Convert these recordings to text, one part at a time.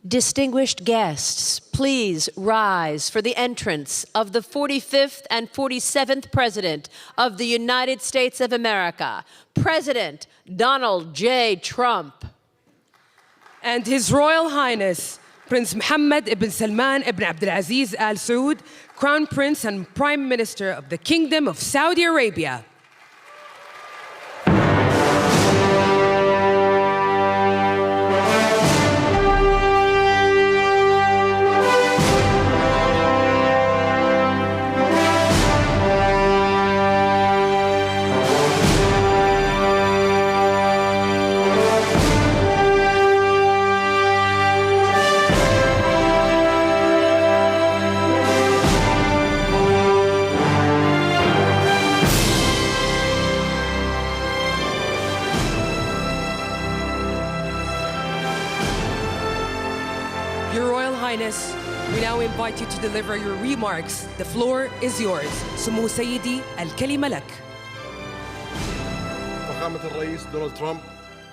Distinguished guests, please rise for the entrance of the 45th and 47th President of the United States of America, President Donald J. Trump. And His Royal Highness, Prince Mohammed ibn Salman ibn Abdulaziz Al Saud, Crown Prince and Prime Minister of the Kingdom of Saudi Arabia. Your Royal Highness, we now invite you to deliver your remarks. The floor is yours. سمو سيدي الكلمة لك. فخامة الرئيس دونالد ترامب،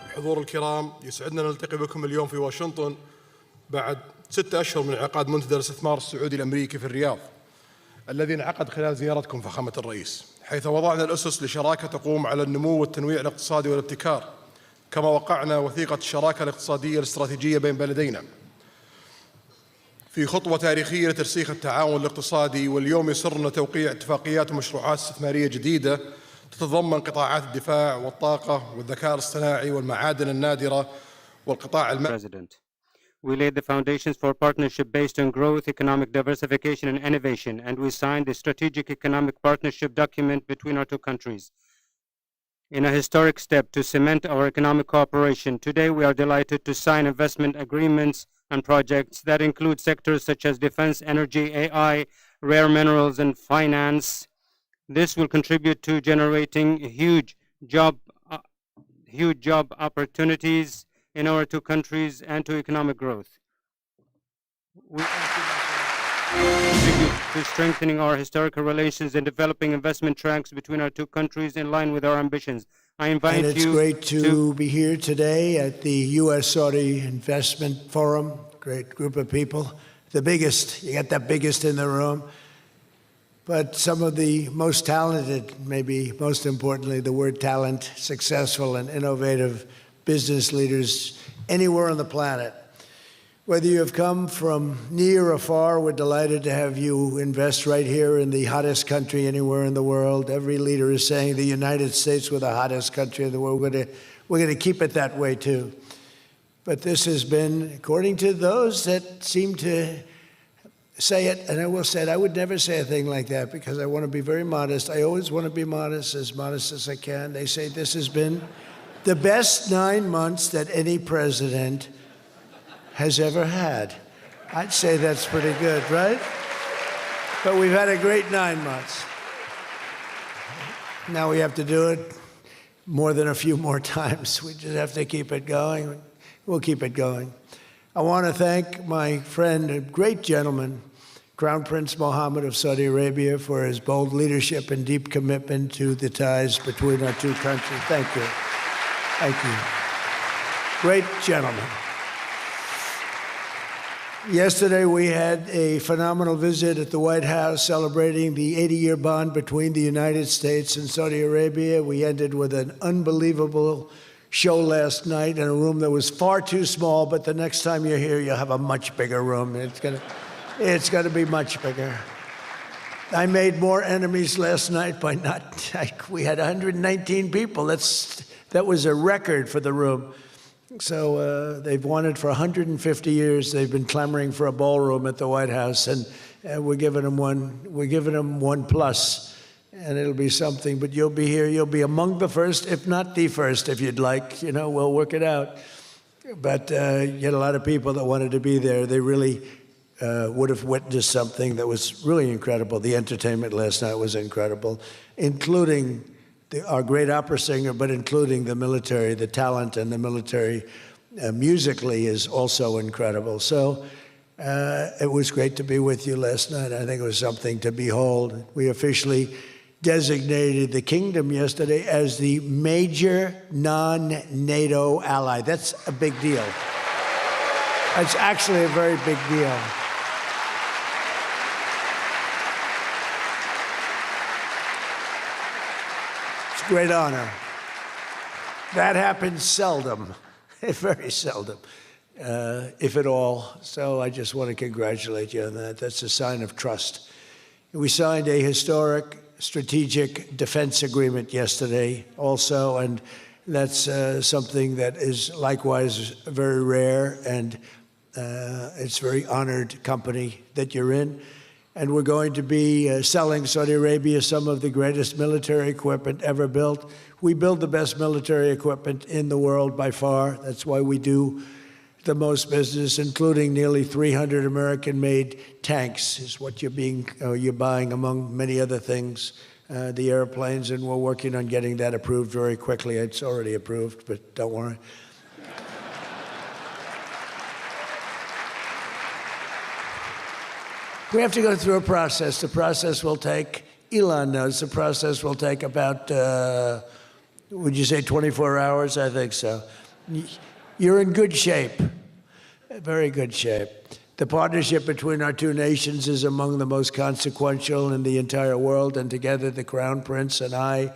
الحضور الكرام، يسعدنا نلتقي بكم اليوم في واشنطن بعد 6 أشهر من انعقاد منتدى الاستثمار السعودي الأمريكي في الرياض، الذي انعقد خلال زيارتكم فخامة الرئيس، حيث وضعنا الأسس لشراكة تقوم على النمو والتنويع الاقتصادي والابتكار، كما وقعنا وثيقة الشراكة الاقتصادية الاستراتيجية بين بلدينا في خطوة تاريخية لترسيخ التعاون الاقتصادي. واليوم يسرنا توقيع اتفاقيات ومشروعات استثمارية جديدة تتضمن قطاعات الدفاع والطاقة والذكاء الاصطناعي والمعادن النادرة والقطاع المالي. We laid the foundations for partnership based on growth, economic diversification, and innovation, and we signed a strategic economic partnership document between our two countries. In a historic step to cement our economic cooperation, today we are delighted to sign investment agreements and projects that include sectors such as defense, energy, AI, rare minerals, and finance. This will contribute to generating huge job opportunities in our two countries and to economic growth. We contribute to strengthening our historical relations and developing investment tracks between our two countries in line with our ambitions. I invite you. And it's great to be here today at the U.S.-Saudi Investment Forum. Great group of people. The biggest, you got the biggest in the room. But some of the most talented, maybe most importantly, the word talent, successful and innovative business leaders anywhere on the planet. Whether you have come from near or far, we're delighted to have you invest right here in the hottest country anywhere in the world. Every leader is saying the United States we're the hottest country in the world. We're going to keep it that way too. But this has been, according to those that seem to say it, and I will say it, I would never say a thing like that because I want to be very modest. I always want to be modest as I can. They say this has been the best 9 months that any president has ever had. I'd say that's pretty good, right? But we've had a great 9 months. Now we have to do it more than a few more times. We just have to keep it going. We'll keep it going. I want to thank my friend, a great gentleman, Crown Prince Mohammed of Saudi Arabia, for his bold leadership and deep commitment to the ties between our two countries. Thank you. Thank you. Great gentleman. Yesterday, we had a phenomenal visit at the White House celebrating the 80-year bond between the United States and Saudi Arabia. We ended with an unbelievable show last night in a room that was far too small, but the next time you're here, you'll have a much bigger room. It's gonna be much bigger. I made more enemies last night by not, we had 119 people. That was a record for the room. So they've wanted for 150 years. They've been clamoring for a ballroom at the White House, and we're giving them one. We're giving them 1+, and it'll be something. But you'll be here. You'll be among the first, if not the first, if you'd like. You know, we'll work it out. But you had a lot of people that wanted to be there. They really would have witnessed something that was really incredible. The entertainment last night was incredible, including our great opera singer, but including the military. The talent in the military musically is also incredible. So it was great to be with you last night. I think it was something to behold. We officially designated the kingdom yesterday as the major non-NATO ally. That's a big deal. It's actually a very big deal. It's a great honor. That happens seldom, very seldom, if at all. So I just want to congratulate you on that. That's a sign of trust. We signed a historic strategic defense agreement yesterday also, and that's something that is likewise very rare, and it's a very honored company that you're in. And we're going to be selling Saudi Arabia some of the greatest military equipment ever built. We build the best military equipment in the world by far. That's why we do the most business, including nearly 300 American-made tanks, is what you're buying, among many other things, the airplanes, and we're working on getting that approved very quickly. It's already approved, but don't worry. We have to go through a process. The process will take, Elon knows, the process will take about, would you say 24 hours? I think so. You're in good shape, very good shape. The partnership between our two nations is among the most consequential in the entire world, and together the Crown Prince and I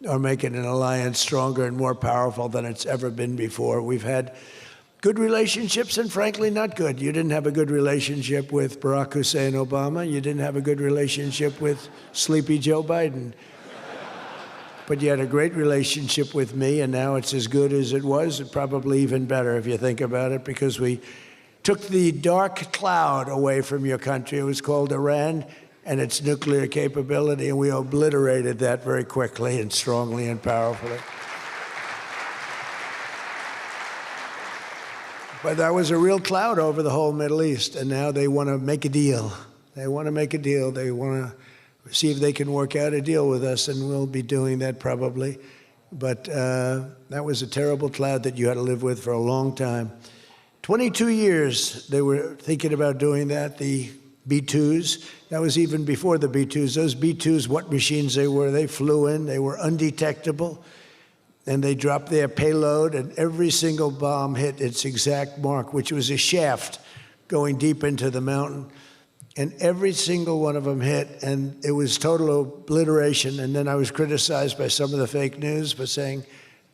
are making an alliance stronger and more powerful than it's ever been before. We've had good relationships and frankly not good. You didn't have a good relationship with Barack Hussein Obama. You didn't have a good relationship with Sleepy Joe Biden. But you had a great relationship with me, and now it's as good as it was, and probably even better if you think about it, because we took the dark cloud away from your country. It was called Iran and its nuclear capability, and we obliterated that very quickly and strongly and powerfully. But that was a real cloud over the whole Middle East, and now they want to make a deal. They want to make a deal. They want to see if they can work out a deal with us, and we'll be doing that probably. But that was a terrible cloud that you had to live with for a long time. 22 years they were thinking about doing that, the B-2s. That was even before the B-2s. Those B-2s, what machines they were, they flew in, they were undetectable, and they dropped their payload, and every single bomb hit its exact mark, which was a shaft going deep into the mountain. And every single one of them hit, and it was total obliteration. And then I was criticized by some of the fake news for saying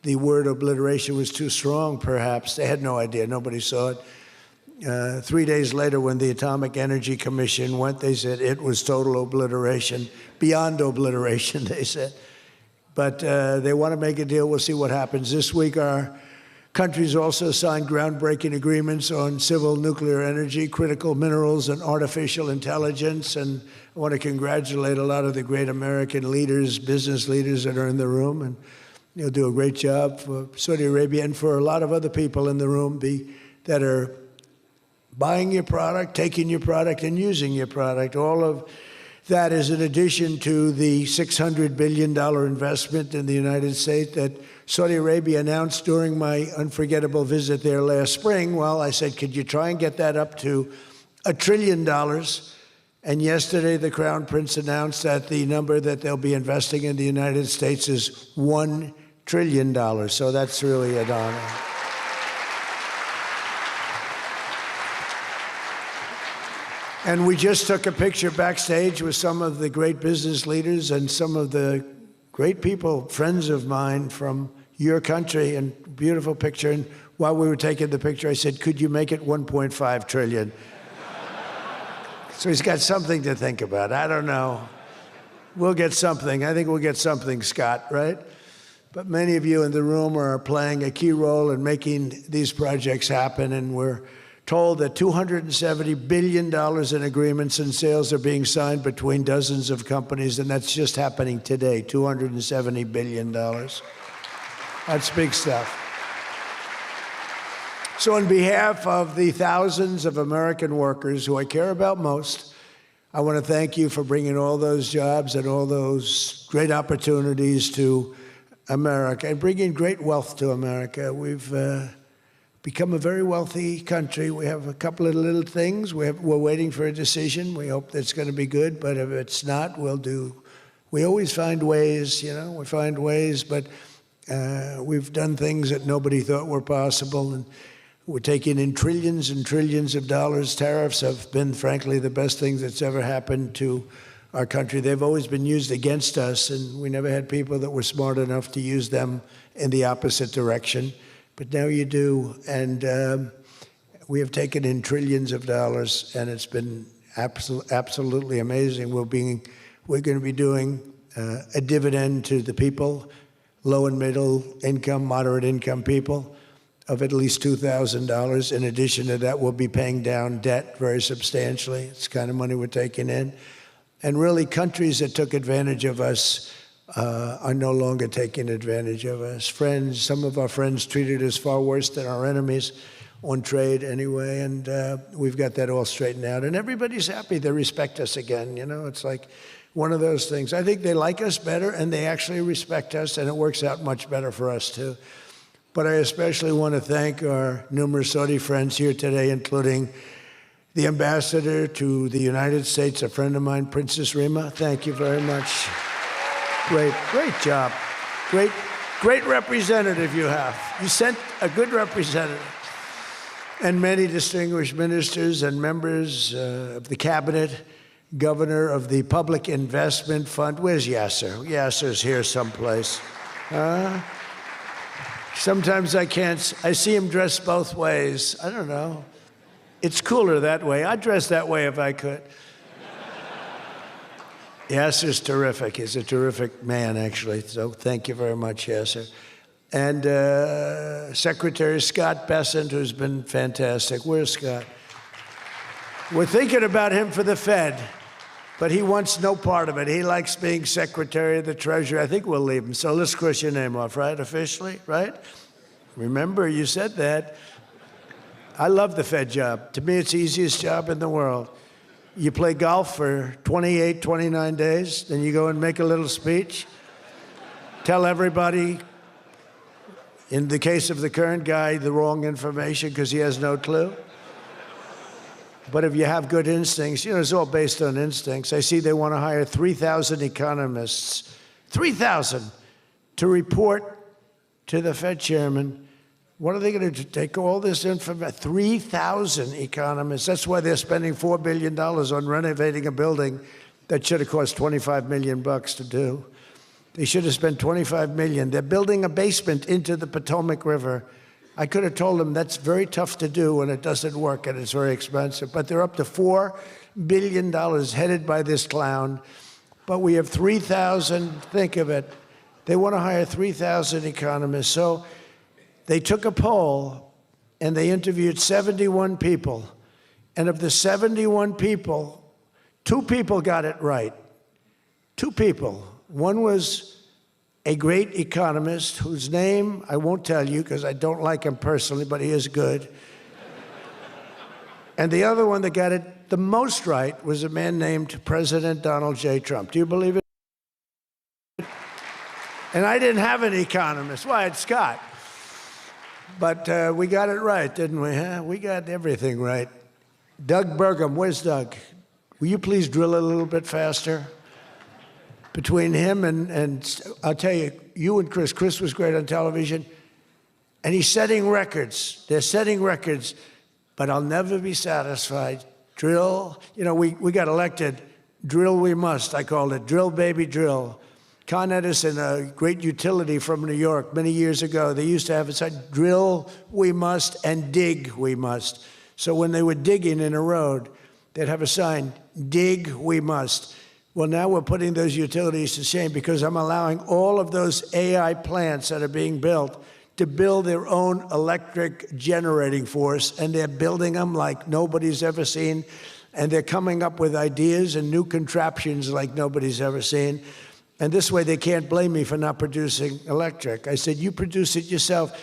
the word obliteration was too strong, perhaps. They had no idea. Nobody saw it. 3 days later, when the Atomic Energy Commission went, they said it was total obliteration, beyond obliteration, they said. But they want to make a deal. We'll see what happens. This week, our countries also signed groundbreaking agreements on civil nuclear energy, critical minerals, and artificial intelligence. And I want to congratulate a lot of the great American leaders, business leaders that are in the room. And you'll do a great job for Saudi Arabia and for a lot of other people in the room that are buying your product, taking your product, and using your product. All of that is in addition to the $600 billion investment in the United States that Saudi Arabia announced during my unforgettable visit there last spring. Well, I said, could you try and get that up to $1 trillion? And yesterday, the Crown Prince announced that the number that they'll be investing in the United States is $1 trillion. So that's really an honor. And we just took a picture backstage with some of the great business leaders and some of the great people, friends of mine from your country, and beautiful picture. And while we were taking the picture, I said, could you make it 1.5 trillion? So he's got something to think about. I don't know. We'll get something. I think we'll get something, Scott, right? But many of you in the room are playing a key role in making these projects happen, and we're told that $270 billion in agreements and sales are being signed between dozens of companies, and that's just happening today, $270 billion. That's big stuff. So on behalf of the thousands of American workers who I care about most, I want to thank you for bringing all those jobs and all those great opportunities to America and bringing great wealth to America. We've become a very wealthy country. We have a couple of little things. We're waiting for a decision. We hope that's going to be good, but if it's not, we always find ways, we find ways, but we've done things that nobody thought were possible. And We're taking in trillions and trillions of dollars. Tariffs have been, frankly, the best thing that's ever happened to our country. They've always been used against us, and we never had people that were smart enough to use them in the opposite direction. But now you do, and we have taken in trillions of dollars, and it's been absolutely amazing. We're going to be doing a dividend to the people, low and middle income, moderate income people, of at least $2,000. In addition to that, we'll be paying down debt very substantially. It's the kind of money we're taking in. And really, countries that took advantage of us are no longer taking advantage of us. Friends, some of our friends treated us far worse than our enemies on trade anyway, and we've got that all straightened out. And everybody's happy. They respect us again. You know, it's like one of those things. I think they like us better, and they actually respect us, and it works out much better for us, too. But I especially want to thank our numerous Saudi friends here today, including the ambassador to the United States, a friend of mine, Princess Rima. Thank you very much. Great job. Great representative you have. You sent a good representative. And many distinguished ministers and members of the cabinet, governor of the Public Investment Fund. Where's Yasser? Yasser's here someplace. Sometimes I see him dressed both ways. I don't know. It's cooler that way. I'd dress that way if I could. Yasser's terrific. He's a terrific man, actually. So thank you very much, Yasser. And Secretary Scott Bessent, who's been fantastic. Where's Scott? We're thinking about him for the Fed, but he wants no part of it. He likes being Secretary of the Treasury. I think we'll leave him. So let's cross your name off, right? Officially, right? Remember, you said that. I love the Fed job. To me, it's the easiest job in the world. You play golf for 28, 29 days, then you go and make a little speech, tell everybody, in the case of the current guy, the wrong information because he has no clue. But if you have good instincts, you know, it's all based on instincts. I see they want to hire 3,000 economists, 3,000, to report to the Fed chairman. What are they going to do? Take all this information? 3,000 economists. That's why they're spending $4 billion on renovating a building that should have cost $25 million to do. They should have spent $25 million. They're building a basement into the Potomac River. I could have told them that's very tough to do and it doesn't work and it's very expensive. But they're up to $4 billion headed by this clown. But we have 3,000, think of it. They want to hire 3,000 economists. So they took a poll and they interviewed 71 people. And of the 71 people, 2 people got it right. 2 people. One was a great economist whose name I won't tell you because I don't like him personally, but he is good. And the other one that got it the most right was a man named President Donald J. Trump. Do you believe it? And I didn't have an economist. Well, I had Scott. But we got it right, didn't we? Huh? We got everything right. Doug Burgum, where's Doug? Will you please drill a little bit faster? Between him and I'll tell you, you and Chris was great on television, and he's setting records. They're setting records, but I'll never be satisfied. Drill, you know, we got elected. Drill we must, I called it. Drill, baby, drill. Con Edison, a great utility from New York many years ago, they used to have a sign, drill we must and dig we must. So when they were digging in a road, they'd have a sign, dig we must. Well, now we're putting those utilities to shame because I'm allowing all of those AI plants that are being built to build their own electric generating force, and they're building them like nobody's ever seen, and they're coming up with ideas and new contraptions like nobody's ever seen. And this way they can't blame me for not producing electric. I said, you produce it yourself.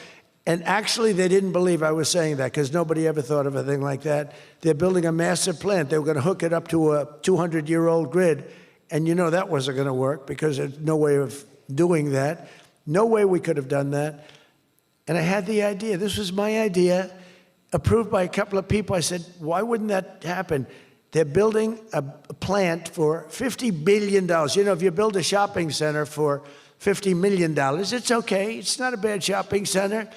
And actually, they didn't believe I was saying that because nobody ever thought of a thing like that. They're building a massive plant. They were going to hook it up to a 200-year-old grid. And you know that wasn't going to work because there's no way of doing that. No way we could have done that. And I had the idea. This was my idea, approved by a couple of people. I said, why wouldn't that happen? They're building a plant for $50 billion. You know, if you build a shopping center for $50 million, it's okay. It's not a bad shopping center.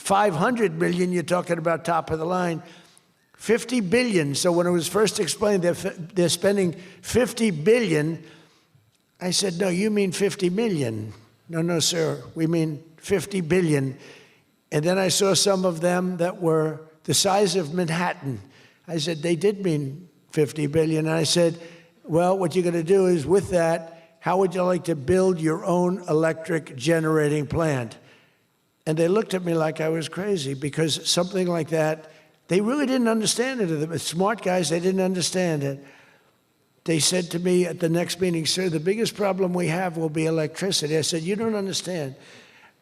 500 million, you're talking about top of the line. 50 billion. So when it was first explained they're spending 50 billion, I said, no, you mean 50 million. No, sir, we mean 50 billion. And then I saw some of them that were the size of Manhattan. I said, they did mean 50 billion. And I said, well, what you're going to do is with that, how would you like to build your own electric generating plant? And they looked at me like I was crazy because something like that, they really didn't understand it. The smart guys, they didn't understand it. They said to me at the next meeting, sir, the biggest problem we have will be electricity. I said, you don't understand.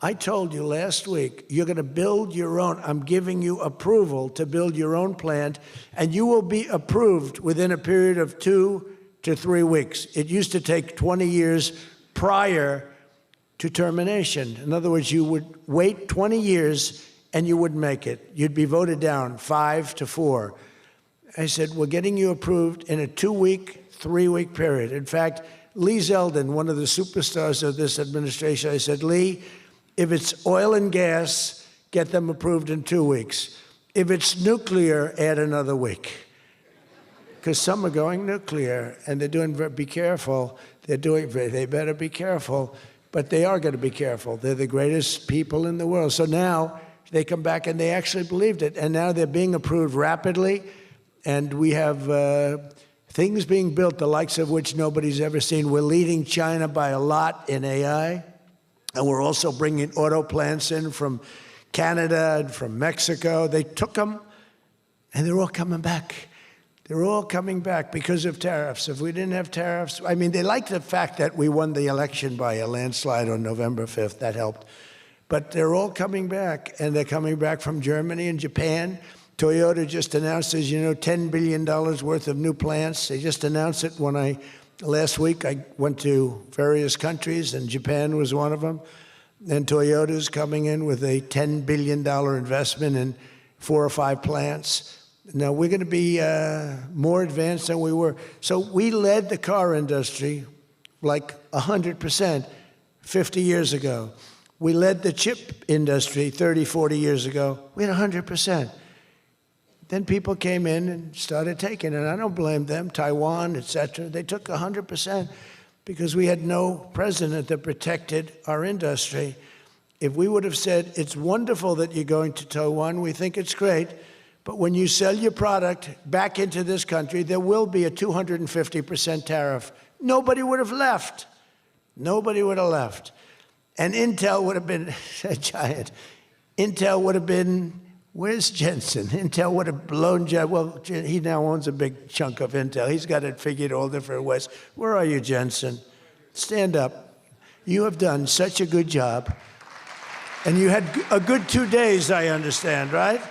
I told you last week, you're going to build your own. I'm giving you approval to build your own plant, and you will be approved within a period of 2 to 3 weeks. It used to take 20 years prior to termination. In other words, you would wait 20 years and you wouldn't make it. You'd be voted down 5 to 4. I said, we're getting you approved in a 2-week, 3-week period. In fact, Lee Zeldin, one of the superstars of this administration, I said, Lee, if it's oil and gas, get them approved in 2 weeks. If it's nuclear, add another week. Because some are going nuclear, and they're doing, be careful. They better be careful, but they are going to be careful. They're the greatest people in the world. So now they come back and they actually believed it, and now they're being approved rapidly, and we have things being built, the likes of which nobody's ever seen. We're leading China by a lot in AI, and we're also bringing auto plants in from Canada and from Mexico. They took them, and they're all coming back. They're all coming back because of tariffs. If we didn't have tariffs, I mean, they like the fact that we won the election by a landslide on November 5th. That helped. But they're all coming back, and they're coming back from Germany and Japan. Toyota just announced, as you know, $10 billion worth of new plants. They just announced it last week. I went to various countries, and Japan was one of them. And Toyota's coming in with a $10 billion investment in 4 or 5 plants. Now, we're going to be more advanced than we were. So we led the car industry like 100% 50 years ago. We led the chip industry 30, 40 years ago. We had 100%. Then people came in and started taking it. I don't blame them, Taiwan, et cetera. They took 100% because we had no president that protected our industry. If we would have said, it's wonderful that you're going to Taiwan, we think it's great, but when you sell your product back into this country, there will be a 250% tariff. Nobody would have left. Nobody would have left. And Intel would have been a giant. Intel would have been, where's Jensen? Intel would have blown, well, he now owns a big chunk of Intel. He's got it figured all different ways. Where are you, Jensen? Stand up. You have done such a good job. And you had a good 2 days, I understand, right?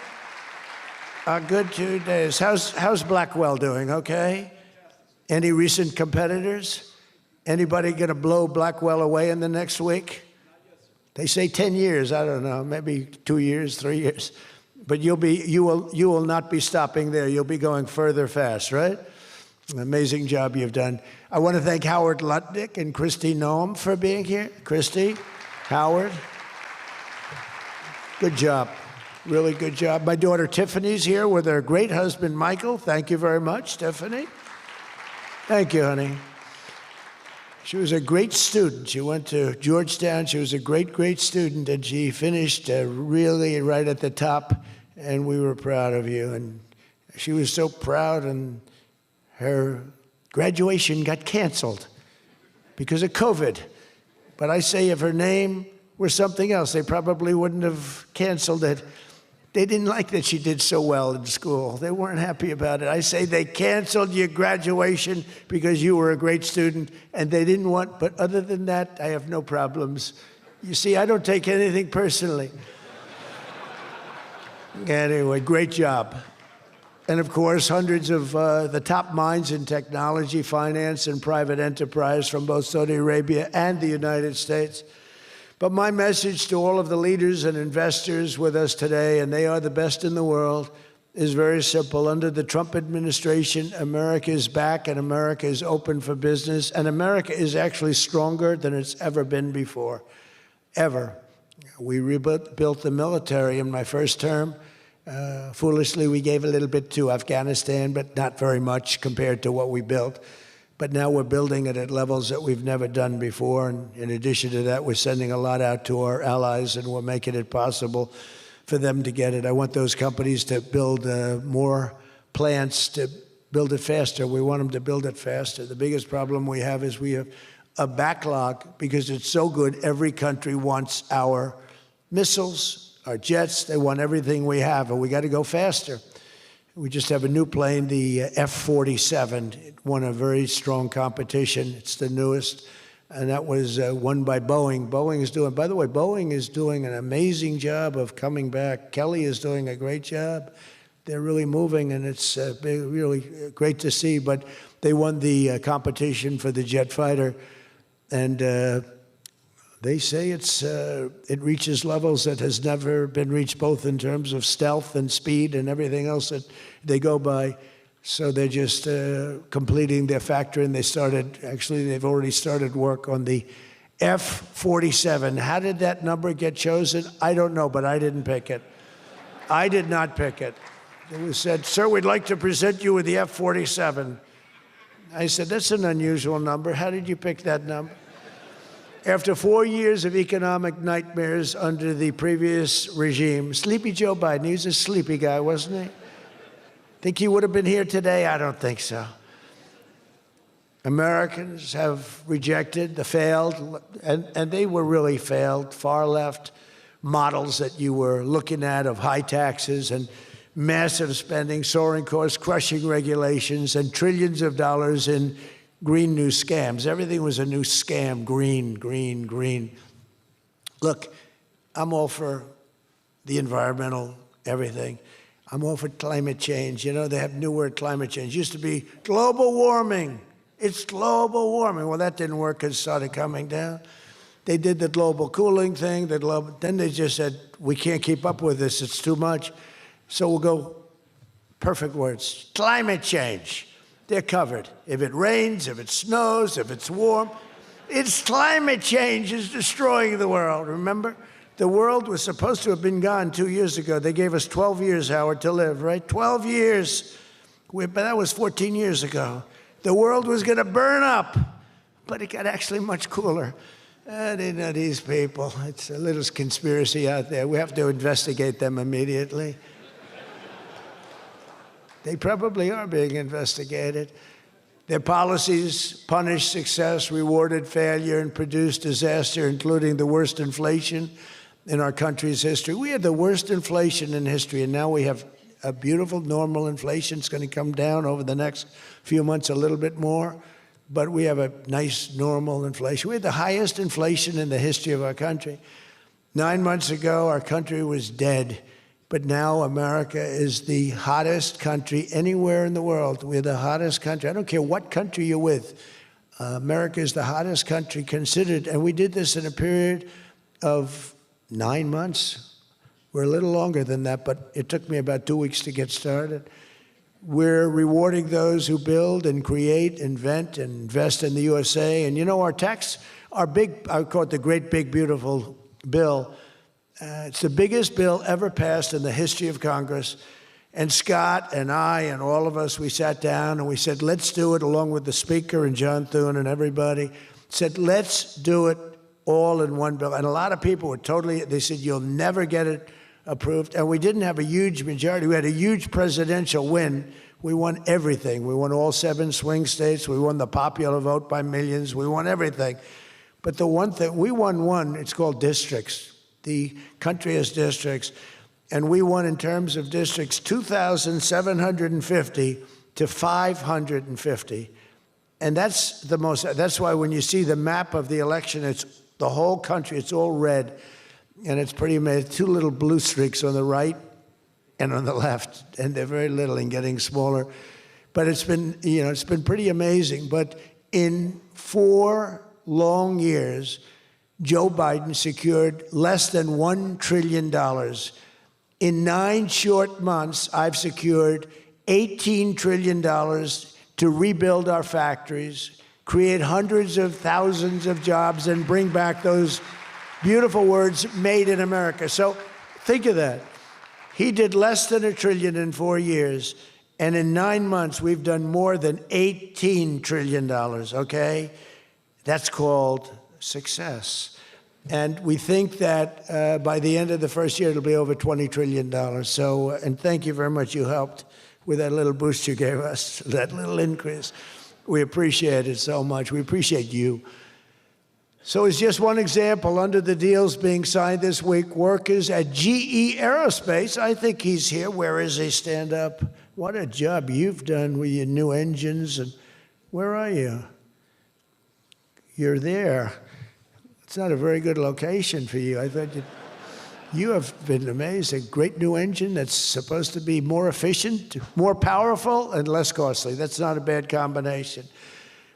A good 2 days. How's Blackwell doing, okay? Any recent competitors? Anybody going to blow Blackwell away in the next week? They say 10 years. I don't know, maybe 2 years, 3 years. But you will not be stopping there. You'll be going further fast, right? An amazing job you've done. I want to thank Howard Lutnick and Kristi Noem for being here. Kristi, Howard, good job. Really good job. My daughter Tiffany's here with her great husband, Michael. Thank you very much, Tiffany. Thank you, honey. She was a great student. She went to Georgetown. She was a great, great student, and she finished really right at the top, and we were proud of you. And she was so proud, and her graduation got canceled because of COVID. But I say if her name were something else, they probably wouldn't have canceled it. They didn't like that she did so well in school. They weren't happy about it. I say they canceled your graduation because you were a great student, and they didn't want, but other than that, I have no problems. You see, I don't take anything personally. Anyway, great job. And of course, hundreds of the top minds in technology, finance, and private enterprise from both Saudi Arabia and the United States. But my message to all of the leaders and investors with us today, and they are the best in the world, is very simple. Under the Trump administration, America is back and America is open for business. And America is actually stronger than it's ever been before, ever. We built the military in my first term. Foolishly, we gave a little bit to Afghanistan, but not very much compared to what we built. But now we're building it at levels that we've never done before. And in addition to that, we're sending a lot out to our allies, and we're making it possible for them to get it. I want those companies to build more plants, to build it faster. We want them to build it faster. The biggest problem we have is we have a backlog because it's so good. Every country wants our missiles, our jets. They want everything we have, and we got to go faster. We just have a new plane, the F-47. It won a very strong competition. It's the newest, and that was won by Boeing. By the way, Boeing is doing an amazing job of coming back. Kelly is doing a great job. They're really moving, and it's really great to see. But they won the competition for the jet fighter, and they say it reaches levels that has never been reached, both in terms of stealth and speed and everything else that they go by. So they're just completing their factory, and they've already started work on the F-47. How did that number get chosen? I don't know, but I didn't pick it. I did not pick it. It was said, "Sir, we'd like to present you with the F-47. I said, "That's an unusual number. How did you pick that number?" After 4 years of economic nightmares under the previous regime, sleepy Joe Biden, he was a sleepy guy, wasn't he? Think he would have been here today? I don't think so. Americans have rejected the failed, and they were really failed, far left models that you were looking at of high taxes and massive spending, soaring costs, crushing regulations, and trillions of dollars in green new scams. Everything was a new scam, green, green, green. Look, I'm all for the environmental everything. I'm all for climate change. You know, they have new word, climate change. It used to be global warming. It's global warming. Well, that didn't work because it started coming down. They did the global cooling thing. Then they just said, we can't keep up with this. It's too much. So we'll go, perfect words, climate change. They're covered. If it rains, if it snows, if it's warm, it's climate change is destroying the world. Remember? The world was supposed to have been gone 2 years ago. They gave us 12 years, Howard, to live, right? 12 years. But that was 14 years ago. The world was going to burn up, but it got actually much cooler. These people, it's a little conspiracy out there. We have to investigate them immediately. They probably are being investigated. Their policies punished success, rewarded failure, and produced disaster, including the worst inflation in our country's history. We had the worst inflation in history, and now we have a beautiful normal inflation. It's going to come down over the next few months a little bit more, but we have a nice normal inflation. We had the highest inflation in the history of our country. 9 months ago, our country was dead. But now America is the hottest country anywhere in the world. We're the hottest country. I don't care what country you're with. America is the hottest country considered. And we did this in a period of 9 months. We're a little longer than that, but it took me about 2 weeks to get started. We're rewarding those who build and create, invent, and invest in the USA. And you know, our big, I call it the great, big, beautiful bill. It's the biggest bill ever passed in the history of Congress. And Scott and I and all of us, we sat down and we said, let's do it, along with the Speaker and John Thune and everybody, said, let's do it all in one bill. And a lot of people were they said, you'll never get it approved. And we didn't have a huge majority. We had a huge presidential win. We won everything. We won all 7 swing states. We won the popular vote by millions. We won everything. But the one thing, we won one, it's called districts. The country has districts, and we won in terms of districts 2,750 to 550. And that's why when you see the map of the election, it's the whole country, it's all red, and it's pretty amazing. 2 little blue streaks on the right and on the left, and they're very little and getting smaller. But it's been pretty amazing. But in 4 long years, Joe Biden secured less than $1 trillion. In 9 short months, I've secured $18 trillion to rebuild our factories, create hundreds of thousands of jobs, and bring back those Beautiful words, made in America. So think of that. He did less than $1 trillion in 4 years, and in 9 months, we've done more than $18 trillion, okay? That's called success. And we think that by the end of the first year, it'll be over $20 trillion. So, and thank you very much. You helped with that little boost you gave us, that little increase. We appreciate it so much. We appreciate you. So as just one example, under the deals being signed this week, workers at GE Aerospace, I think he's here. Where is he? Stand up. What a job you've done with your new engines. And where are you? You're there. It's not a very good location for you. I thought you have been amazing. Great new engine that's supposed to be more efficient, more powerful, and less costly. That's not a bad combination.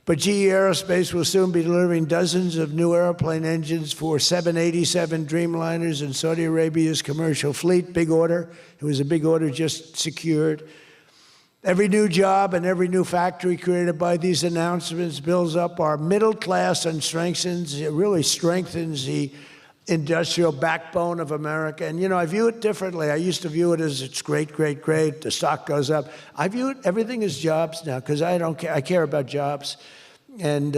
But GE Aerospace will soon be delivering dozens of new airplane engines for 787 Dreamliners in Saudi Arabia's commercial fleet. Big order. It was a big order just secured. Every new job and every new factory created by these announcements builds up our middle class and it really strengthens the industrial backbone of America. And, you know, I view it differently. I used to view it as it's great, great, great. The stock goes up. I view it, everything as jobs now because I don't care. I care about jobs. And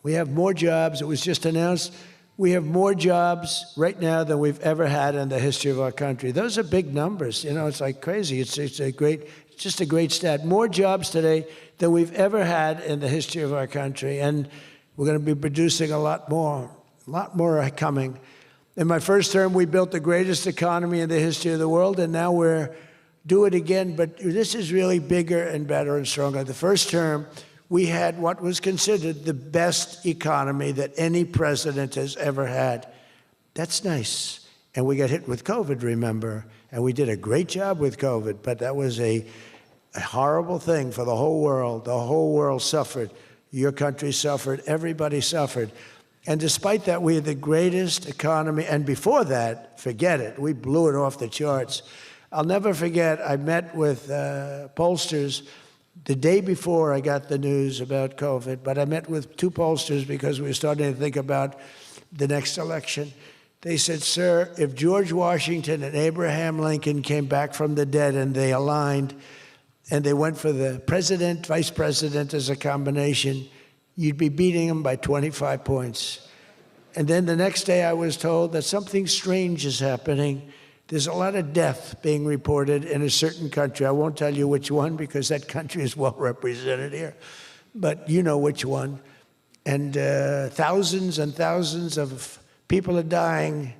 we have more jobs. It was just announced we have more jobs right now than we've ever had in the history of our country. Those are big numbers. You know, it's like crazy. It's just a great stat. More jobs today than we've ever had in the history of our country. And we're going to be producing a lot more are coming. In my first term, we built the greatest economy in the history of the world, and now we're do it again, but this is really bigger and better and stronger. The first term, we had what was considered the best economy that any president has ever had. That's nice. And we got hit with COVID, remember? And we did a great job with COVID, but that was a horrible thing for the whole world. The whole world suffered. Your country suffered. Everybody suffered. And despite that, we had the greatest economy. And before that, forget it. We blew it off the charts. I'll never forget, I met with pollsters the day before I got the news about COVID, but I met with 2 pollsters because we were starting to think about the next election. They said, sir, if George Washington and Abraham Lincoln came back from the dead and they aligned and they went for the president, vice president as a combination, you'd be beating them by 25 points. And then the next day I was told that something strange is happening. There's a lot of death being reported in a certain country. I won't tell you which one because that country is well represented here, but you know which one. And thousands and thousands of people are dying.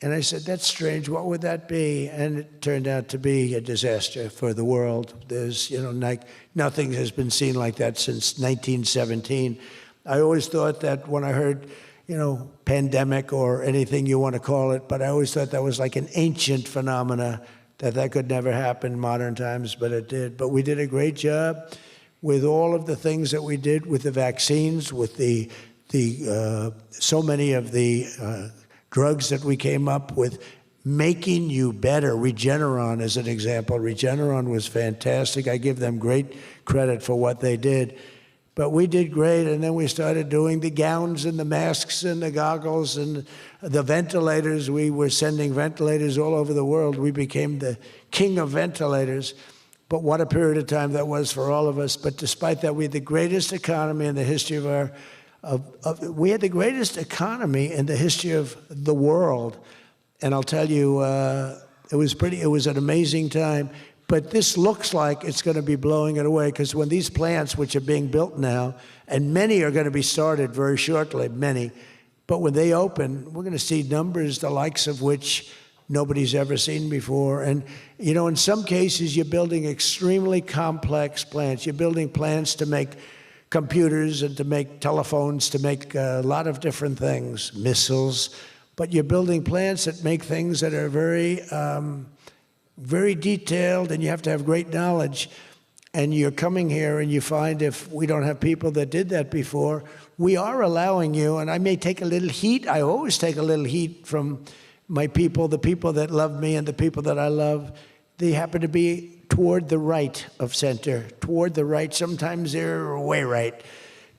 And I said, that's strange. What would that be? And it turned out to be a disaster for the world. There's, you know, nothing has been seen like that since 1917. I always thought that when I heard, you know, pandemic or anything you want to call it, but I always thought that was like an ancient phenomena, that could never happen in modern times, but it did. But we did a great job with all of the things that we did with the vaccines, with so many of the drugs that we came up with, making you better. Regeneron is an example. Regeneron was fantastic. I give them great credit for what they did. But we did great, and then we started doing the gowns and the masks and the goggles and the ventilators. We were sending ventilators all over the world. We became the king of ventilators. But what a period of time that was for all of us. But despite that, we had the greatest economy in the history of our we had the greatest economy in the history of the world. And I'll tell you, it was an amazing time. But this looks like it's going to be blowing it away, because when these plants, which are being built now, and many are going to be started very shortly, many, but when they open, we're going to see numbers the likes of which nobody's ever seen before. And, you know, in some cases, you're building extremely complex plants. You're building plants to make computers and to make telephones, to make a lot of different things, missiles. But you're building plants that make things that are very, very detailed, and you have to have great knowledge. And you're coming here and you find if we don't have people that did that before, we are allowing you, and I may take a little heat. I always take a little heat from my people, the people that love me and the people that I love. They happen to be toward the right of center, toward the right. Sometimes they're way right.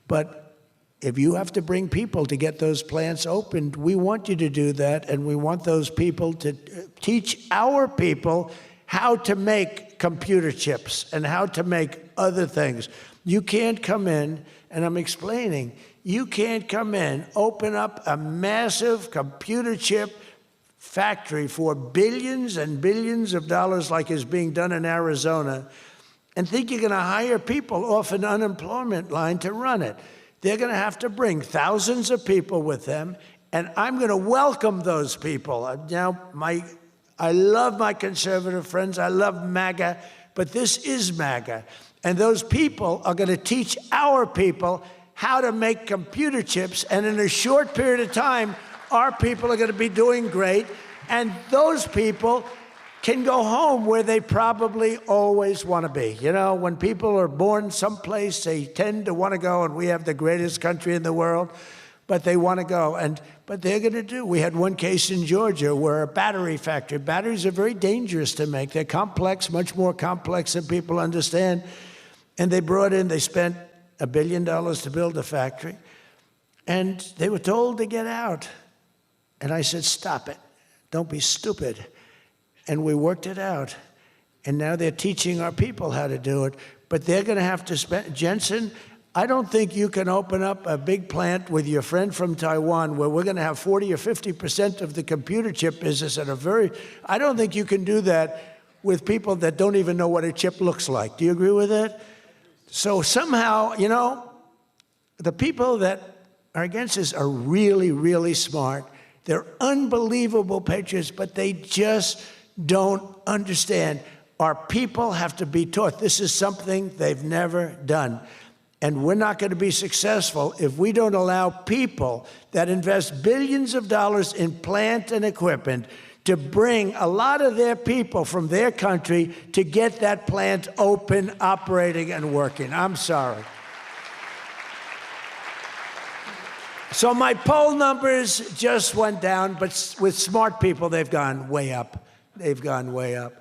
But If you have to bring people to get those plants opened, we want you to do that, and we want those people to teach our people how to make computer chips and how to make other things. You can't come in, and I'm explaining, you can't come in, open up a massive computer chip factory for billions and billions of dollars like is being done in Arizona, and think you're going to hire people off an unemployment line to run it. They're going to have to bring thousands of people with them, and I'm going to welcome those people. Now, I love my conservative friends. I love MAGA, but this is MAGA. And those people are going to teach our people how to make computer chips, and in a short period of time, our people are going to be doing great, and those people can go home where they probably always want to be. You know, when people are born someplace, they tend to want to go, and we have the greatest country in the world, but they want to go. But they're going to do. We had one case in Georgia where a battery factory, batteries are very dangerous to make. They're complex, much more complex than people understand. And they spent $1 billion to build a factory, and they were told to get out. And I said, stop it. Don't be stupid. And we worked it out. And now they're teaching our people how to do it. But they're going to have to spend, Jensen, I don't think you can open up a big plant with your friend from Taiwan where we're going to have 40 or 50% of the computer chip business at I don't think you can do that with people that don't even know what a chip looks like. Do you agree with that? So somehow, you know, the people that are against this are really, really smart. They're unbelievable patriots, but they just don't understand. Our people have to be taught. This is something they've never done. And we're not going to be successful if we don't allow people that invest billions of dollars in plant and equipment to bring a lot of their people from their country to get that plant open, operating, and working. I'm sorry. So my poll numbers just went down, but with smart people, they've gone way up. They've gone way up.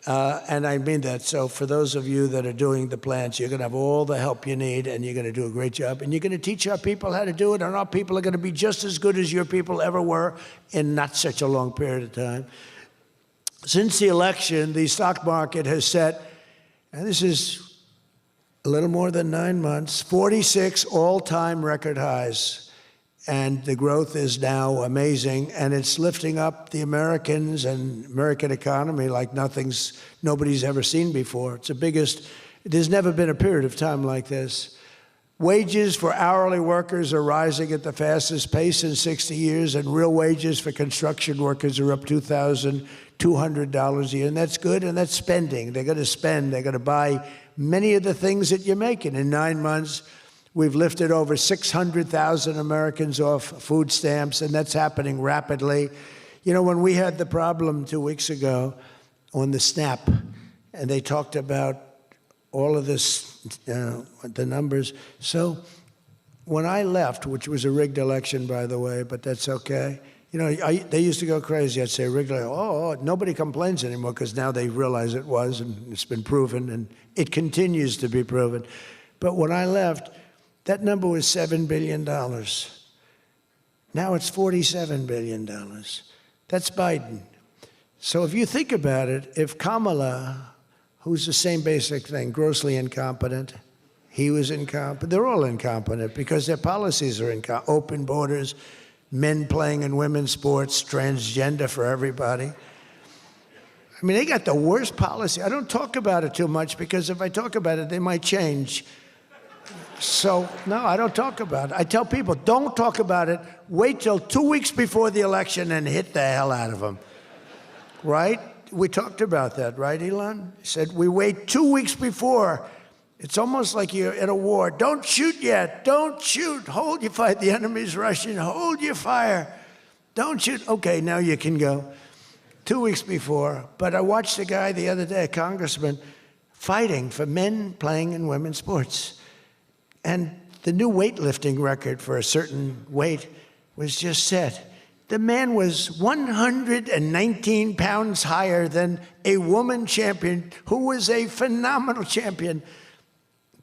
And I mean that. So for those of you that are doing the plants, you're going to have all the help you need, and you're going to do a great job. And you're going to teach our people how to do it, and our people are going to be just as good as your people ever were in not such a long period of time. Since the election, the stock market has set, and this is a little more than 9 months, 46 all-time record highs. And the growth is now amazing, and it's lifting up the Americans and American economy like nobody's ever seen before. It's the biggest. There's never been a period of time like this. Wages for hourly workers are rising at the fastest pace in 60 years, and real wages for construction workers are up $2,200 a year, and that's good, and that's spending. They're going to spend. They're going to buy many of the things that you're making. In 9 months, we've lifted over 600,000 Americans off food stamps, and that's happening rapidly. You know, when we had the problem 2 weeks ago on the SNAP, and they talked about all of this, the numbers. So when I left, which was a rigged election, by the way, but that's okay. You know, they used to go crazy. I'd say rigged, nobody complains anymore because now they realize it was, and it's been proven, and it continues to be proven. But when I left, that number was $7 billion. Now it's $47 billion. That's Biden. So if you think about it, if Kamala, who's the same basic thing, grossly incompetent, he was incompetent, they're all incompetent because their policies are incompetent. Open borders, men playing in women's sports, transgender for everybody. I mean, they got the worst policy. I don't talk about it too much because if I talk about it, they might change. So, no, I don't talk about it. I tell people, don't talk about it. Wait till 2 weeks before the election and hit the hell out of them. Right? We talked about that, right, Elon? He said, we wait 2 weeks before. It's almost like you're in a war. Don't shoot yet. Don't shoot. Hold your fire. The enemy's rushing. Hold your fire. Don't shoot. Okay, now you can go. 2 weeks before. But I watched a guy the other day, a congressman, fighting for men playing in women's sports. And the new weightlifting record for a certain weight was just set. The man was 119 pounds higher than a woman champion who was a phenomenal champion.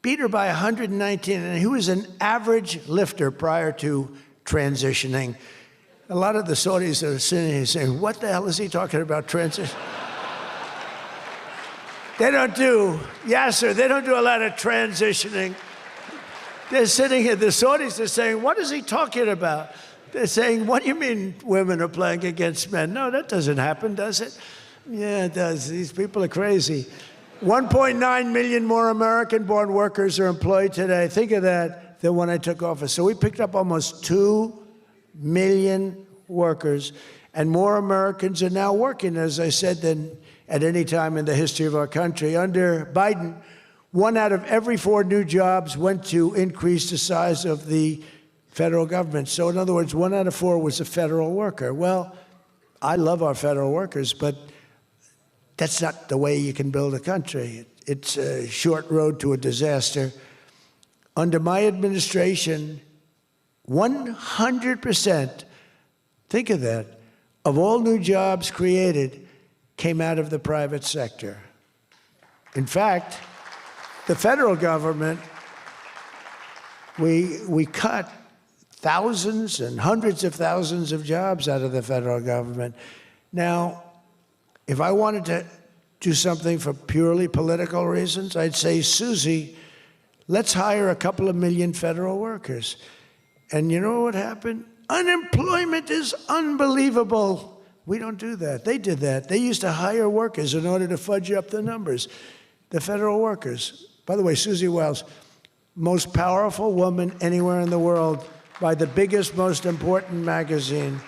beat her by 119, and he was an average lifter prior to transitioning. A lot of the Saudis are sitting here saying, what the hell is he talking about, transition? They don't do, Yasser, they don't do a lot of transitioning. They're sitting here, the Saudis are saying, what is he talking about? They're saying, what do you mean women are playing against men? No, that doesn't happen, does it? Yeah, it does. These people are crazy. 1.9 million more American-born workers are employed today. Think of that, than when I took office. So we picked up almost 2 million workers, and more Americans are now working, as I said, than at any time in the history of our country. Under Biden, 1 out of every 4 new jobs went to increase the size of the federal government. So in other words, 1 out of 4 was a federal worker. Well, I love our federal workers, but that's not the way you can build a country. It's a short road to a disaster. Under my administration, 100%, think of that, of all new jobs created came out of the private sector. In fact, the federal government, we cut thousands and hundreds of thousands of jobs out of the federal government. Now, if I wanted to do something for purely political reasons, I'd say, Susie, let's hire a couple of million federal workers. And you know what happened? Unemployment is unbelievable. We don't do that. They did that. They used to hire workers in order to fudge up the numbers. The federal workers. By the way, Susie Wiles, most powerful woman anywhere in the world by the biggest, most important magazine.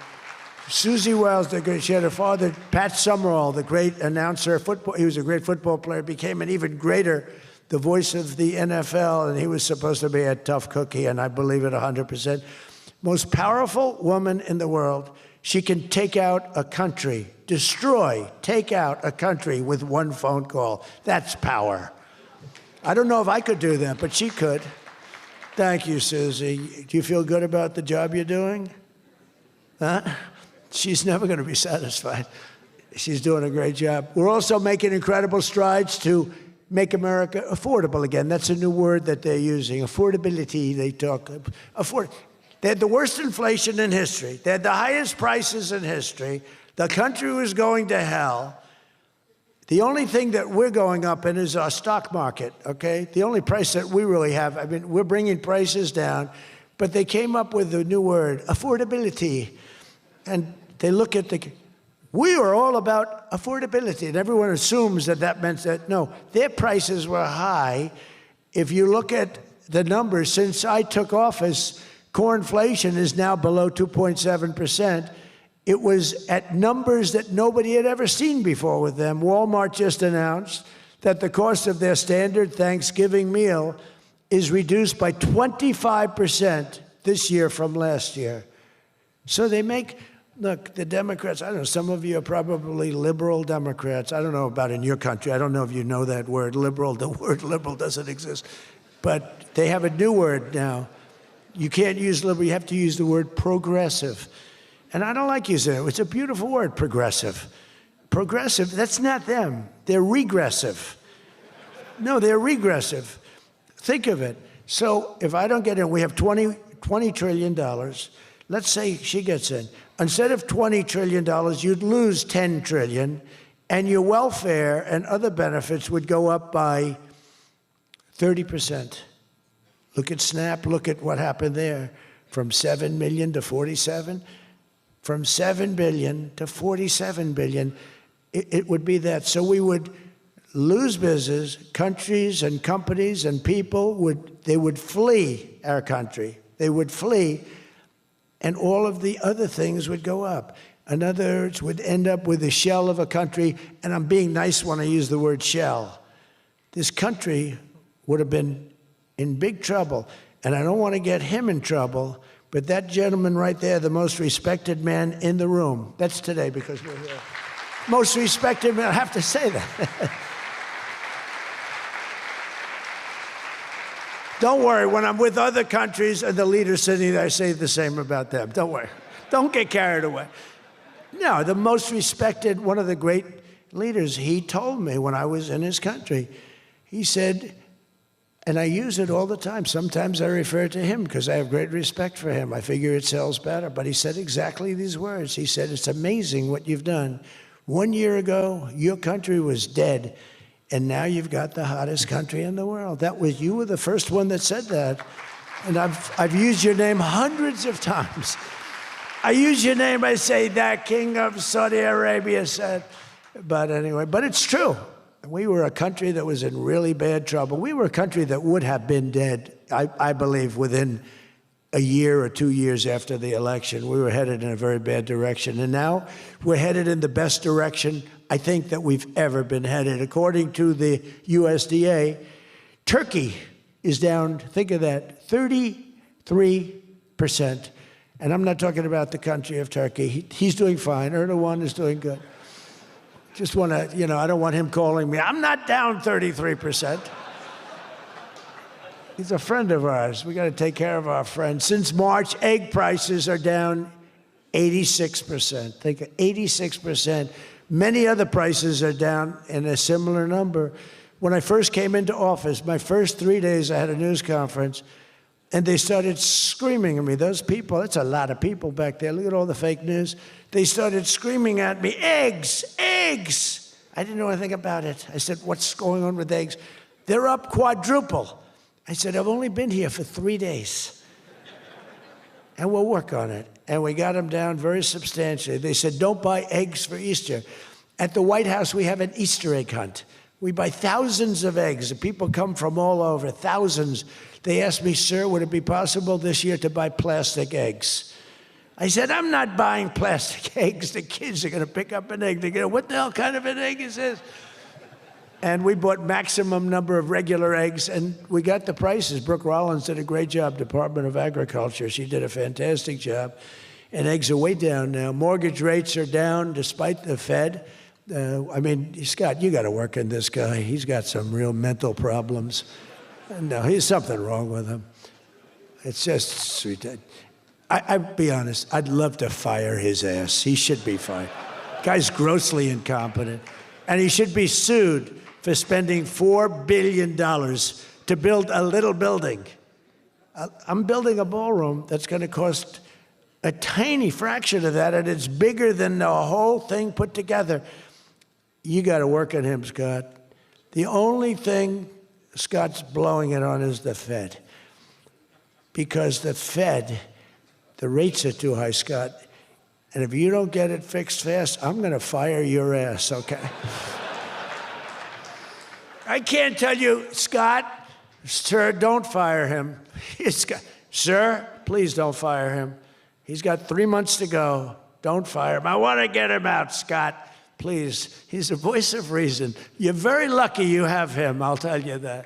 Susie Wiles, she had her father, Pat Summerall, the great announcer, football. He was a great football player, became an even greater, the voice of the NFL, and he was supposed to be a tough cookie, and I believe it 100%. Most powerful woman in the world. She can take out a country, destroy, take out a country with one phone call. That's power. I don't know if I could do that, but she could. Thank you, Susie. Do you feel good about the job you're doing? Huh? She's never going to be satisfied. She's doing a great job. We're also making incredible strides to make America affordable again. That's a new word that they're using. Affordability, they talk. They had the worst inflation in history. They had the highest prices in history. The country was going to hell. The only thing that we're going up in is our stock market, okay? The only price that we really have, I mean, we're bringing prices down, but they came up with a new word, affordability. And they look at we are all about affordability, and everyone assumes that that meant that, no, their prices were high. If you look at the numbers, since I took office, core inflation is now below 2.7%. It was at numbers that nobody had ever seen before with them. Walmart just announced that the cost of their standard Thanksgiving meal is reduced by 25% this year from last year. So they make, look, the Democrats, I don't know, some of you are probably liberal Democrats. I don't know about in your country. I don't know if you know that word, liberal. The word liberal doesn't exist. But they have a new word now. You can't use liberal, you have to use the word progressive. And I don't like using it. It's a beautiful word, progressive. Progressive, that's not them. They're regressive. No, they're regressive. Think of it. So if I don't get in, we have $20 trillion. Let's say she gets in. Instead of $20 trillion, you'd lose $10 trillion, and your welfare and other benefits would go up by 30%. Look at SNAP, look at what happened there. From 7 million to 47. From 7 billion to 47 billion, it would be that. So we would lose business, countries and companies and people would flee our country. They would flee, and all of the other things would go up. In other words, would end up with a shell of a country, and I'm being nice when I use the word shell. This country would have been in big trouble, and I don't want to get him in trouble, but that gentleman right there, the most respected man in the room, that's today because we're here. Most respected man, I have to say that. Don't worry, when I'm with other countries and the leaders sitting there, I say the same about them. Don't worry. Don't get carried away. No, the most respected, one of the great leaders, he told me when I was in his country, he said, And I use it all the time. Sometimes I refer to him because I have great respect for him. I figure it sells better. But he said exactly these words. He said, it's amazing what you've done. 1 year ago, your country was dead, and now you've got the hottest country in the world. You were the first one that said that. And I've used your name hundreds of times. I use your name, I say, that king of Saudi Arabia said. But anyway, but it's true. We were a country that was in really bad trouble. We were a country that would have been dead, I believe, within a year or 2 years after the election. We were headed in a very bad direction. And now we're headed in the best direction, I think, that we've ever been headed. According to the USDA, Turkey is down, think of that, 33%. And I'm not talking about the country of Turkey. He's doing fine. Erdogan is doing good. Just want to, I don't want him calling me. I'm not down 33%. He's a friend of ours. We got to take care of our friends. Since March, egg prices are down 86%. Think of 86%. Many other prices are down in a similar number. When I first came into office, my first 3 days, I had a news conference, and they started screaming at me. Those people, that's a lot of people back there. Look at all the fake news. They started screaming at me, eggs, eggs. I didn't know anything about it. I said, what's going on with eggs? They're up quadruple. I said, I've only been here for 3 days. And we'll work on it. And we got them down very substantially. They said, don't buy eggs for Easter. At the White House, we have an Easter egg hunt. We buy thousands of eggs. People come from all over, thousands. They asked me, sir, would it be possible this year to buy plastic eggs? I said, I'm not buying plastic eggs. The kids are going to pick up an egg. They're going to, what the hell kind of an egg is this? And we bought maximum number of regular eggs, and we got the prices. Brooke Rollins did a great job, Department of Agriculture. She did a fantastic job. And eggs are way down now. Mortgage rates are down despite the Fed. Scott, you got to work on this guy. He's got some real mental problems. No, there's something wrong with him. It's just sweet. I'd be honest, I'd love to fire his ass. He should be fired. Guy's grossly incompetent. And he should be sued for spending $4 billion to build a little building. I'm building a ballroom that's going to cost a tiny fraction of that, and it's bigger than the whole thing put together. You got to work on him, Scott. The only thing Scott's blowing it on is the Fed. Because the Fed, the rates are too high, Scott. And if you don't get it fixed fast, I'm going to fire your ass, okay? I can't tell you, Scott, sir, don't fire him. Sir, please don't fire him. He's got 3 months to go. Don't fire him. I want to get him out, Scott. Please. He's a voice of reason. You're very lucky you have him, I'll tell you that.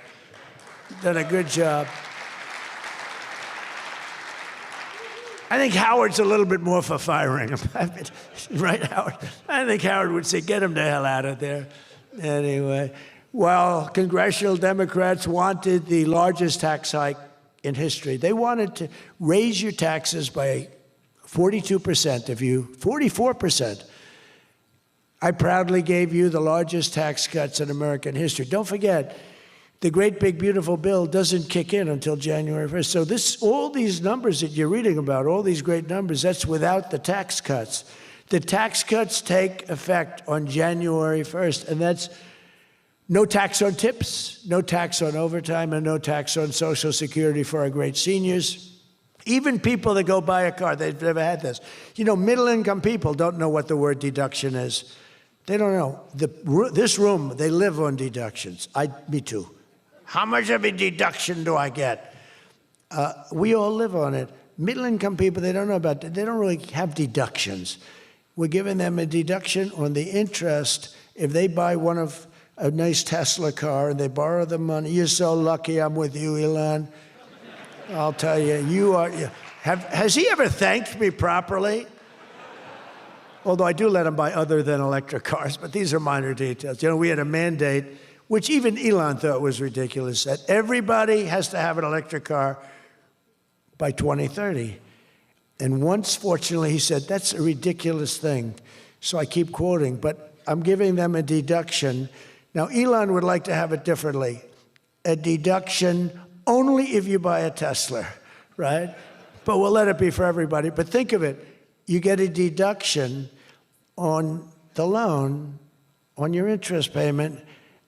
You've done a good job. I think Howard's a little bit more for firing him. Right, Howard? I think Howard would say, get him the hell out of there. Anyway, while congressional Democrats wanted the largest tax hike in history, they wanted to raise your taxes by 42% if you, 44%. I proudly gave you the largest tax cuts in American history. Don't forget, the great big beautiful bill doesn't kick in until January 1st. So all these numbers that you're reading about, all these great numbers, that's without the tax cuts. The tax cuts take effect on January 1st, and that's no tax on tips, no tax on overtime, and no tax on Social Security for our great seniors. Even people that go buy a car, they've never had this. Middle-income people don't know what the word deduction is. They don't know. This room, they live on deductions. Me too. How much of a deduction do I get? We all live on it. Middle-income people, they don't know about it. They don't really have deductions. We're giving them a deduction on the interest if they buy a nice Tesla car and they borrow the money. You're so lucky I'm with you, Elon. I'll tell you, has he ever thanked me properly? Although I do let him buy other than electric cars, but these are minor details. We had a mandate, which even Elon thought was ridiculous, that everybody has to have an electric car by 2030. And once, fortunately, he said, that's a ridiculous thing. So I keep quoting, but I'm giving them a deduction. Now, Elon would like to have it differently. a deduction only if you buy a Tesla, right? But we'll let it be for everybody. But think of it. You get a deduction on the loan, on your interest payment.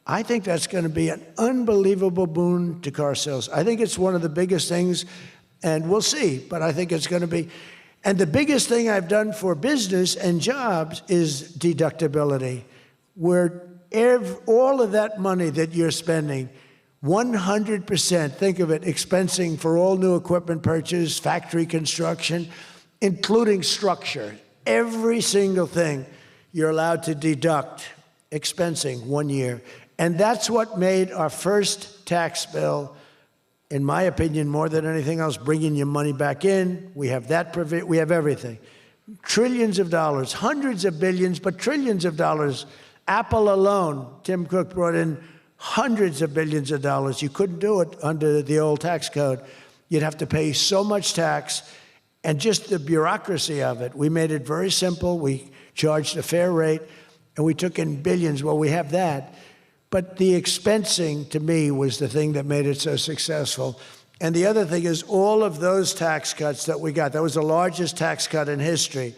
I think that's going to be an unbelievable boon to car sales. I think it's one of the biggest things, and we'll see, but I think it's going to be. And the biggest thing I've done for business and jobs is deductibility, where all of that money that you're spending, 100%, think of it, expensing for all new equipment purchase, factory construction, including structure. Every single thing you're allowed to deduct, expensing 1 year. And that's what made our first tax bill, in my opinion, more than anything else, bringing your money back in. We have that, we have everything. Trillions of dollars, hundreds of billions, but trillions of dollars. Apple alone, Tim Cook brought in hundreds of billions of dollars. You couldn't do it under the old tax code. You'd have to pay so much tax, and just the bureaucracy of it. We made it very simple. We charged a fair rate, and we took in billions. Well, we have that. But the expensing, to me, was the thing that made it so successful. And the other thing is all of those tax cuts that we got, that was the largest tax cut in history.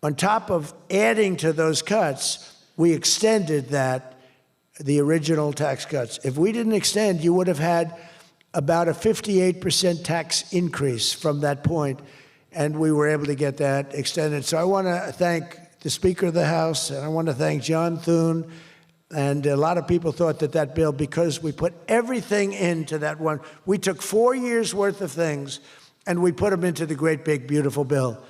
On top of adding to those cuts, we extended the original tax cuts. If we didn't extend, you would have had about a 58% tax increase from that point, and we were able to get that extended. So I want to thank the Speaker of the House, and I want to thank John Thune. And a lot of people thought that bill, because we put everything into that one, we took 4 years' worth of things, and we put them into the great, big, beautiful bill.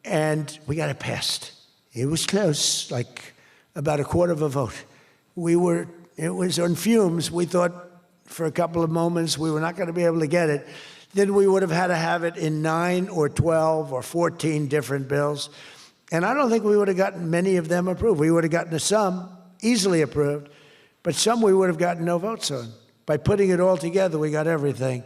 And we got it passed. It was close, like about a quarter of a vote. It was on fumes. We thought for a couple of moments we were not going to be able to get it. Then we would have had to have it in 9 or 12 or 14 different bills. And I don't think we would have gotten many of them approved. We would have gotten some easily approved, but some we would have gotten no votes on. By putting it all together, we got everything.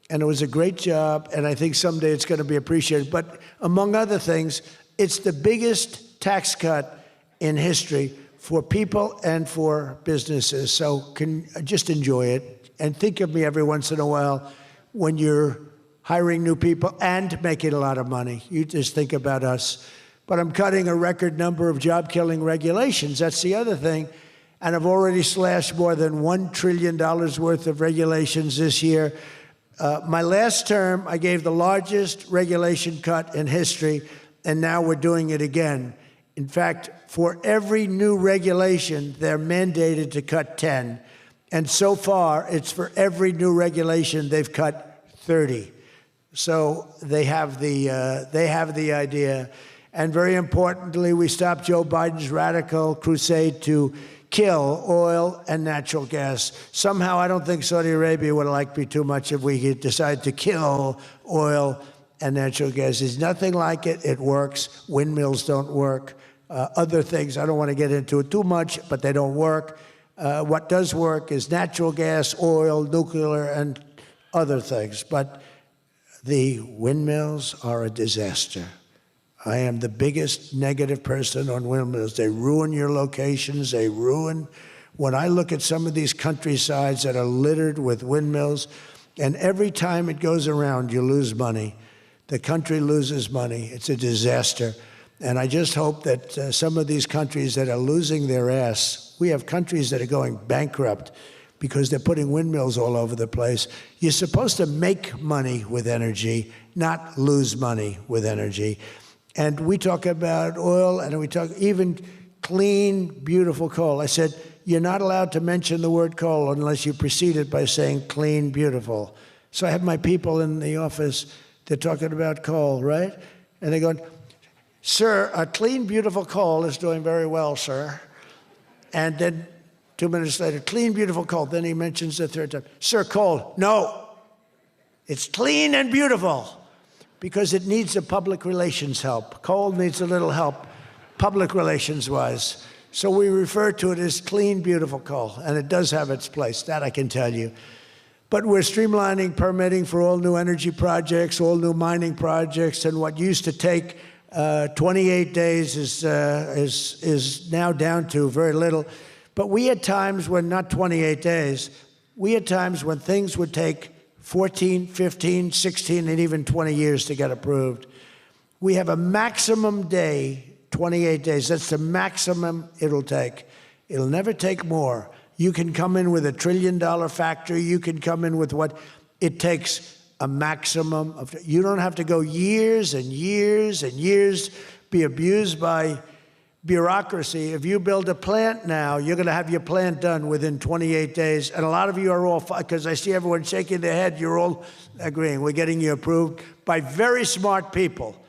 And it was a great job, and I think someday it's going to be appreciated. But among other things, it's the biggest tax cut in history for people and for businesses. So just enjoy it, and think of me every once in a while when you're hiring new people and making a lot of money. You just think about us. But I'm cutting a record number of job-killing regulations. That's the other thing. And I've already slashed more than $1 trillion worth of regulations this year. My last term, I gave the largest regulation cut in history, and now we're doing it again. In fact, for every new regulation, they're mandated to cut 10. And so far, it's for every new regulation, they've cut 30. So they have the idea. And very importantly, we stopped Joe Biden's radical crusade to kill oil and natural gas. Somehow, I don't think Saudi Arabia would like me too much if we decide to kill oil and natural gas. There's nothing like it. It works. Windmills don't work. Other things, I don't want to get into it too much, but they don't work. What does work is natural gas, oil, nuclear, and other things. But the windmills are a disaster. I am the biggest negative person on windmills. They ruin your locations. They ruin. When I look at some of these countrysides that are littered with windmills, and every time it goes around, you lose money. The country loses money. It's a disaster. And I just hope that some of these countries that are losing their ass, we have countries that are going bankrupt because they're putting windmills all over the place. You're supposed to make money with energy, not lose money with energy. And we talk about oil, and we talk even clean, beautiful coal. I said, you're not allowed to mention the word coal unless you precede it by saying clean, beautiful. So I have my people in the office, they're talking about coal, right? And they're going, sir, a clean, beautiful coal is doing very well, sir. And then 2 minutes later, clean, beautiful coal. Then he mentions the third time, sir, coal. No, it's clean and beautiful. Because it needs a public relations help. Coal needs a little help, public relations-wise. So we refer to it as clean, beautiful coal, and it does have its place, that I can tell you. But we're streamlining permitting for all new energy projects, all new mining projects, and what used to take 28 days is now down to very little. But we had times when not 28 days, We had times when things would take 14, 15, 16, and even 20 years to get approved. We have a maximum day, 28 days. That's the maximum it'll take. It'll never take more. You can come in with $1 trillion factory. You can come in with what it takes a maximum of. You don't have to go years and years and years, be abused by bureaucracy. If you build a plant now, you're going to have your plant done within 28 days. And a lot of you are all, because I see everyone shaking their head, you're all agreeing. We're getting you approved by very smart people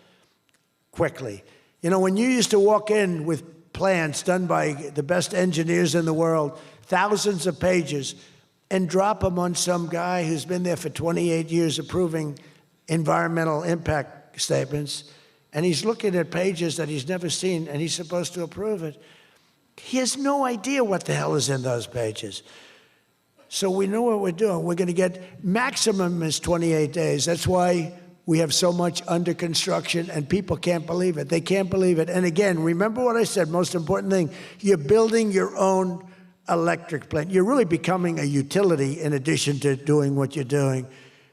quickly. You know, when you used to walk in with plans done by the best engineers in the world, thousands of pages, and drop them on some guy who's been there for 28 years approving environmental impact statements, and he's looking at pages that he's never seen, and he's supposed to approve it. He has no idea what the hell is in those pages. So we know what we're doing. We're going to get maximum is 28 days. That's why we have so much under construction, and people can't believe it. They can't believe it. And again, remember what I said, most important thing, you're building your own electric plant. You're really becoming a utility in addition to doing what you're doing.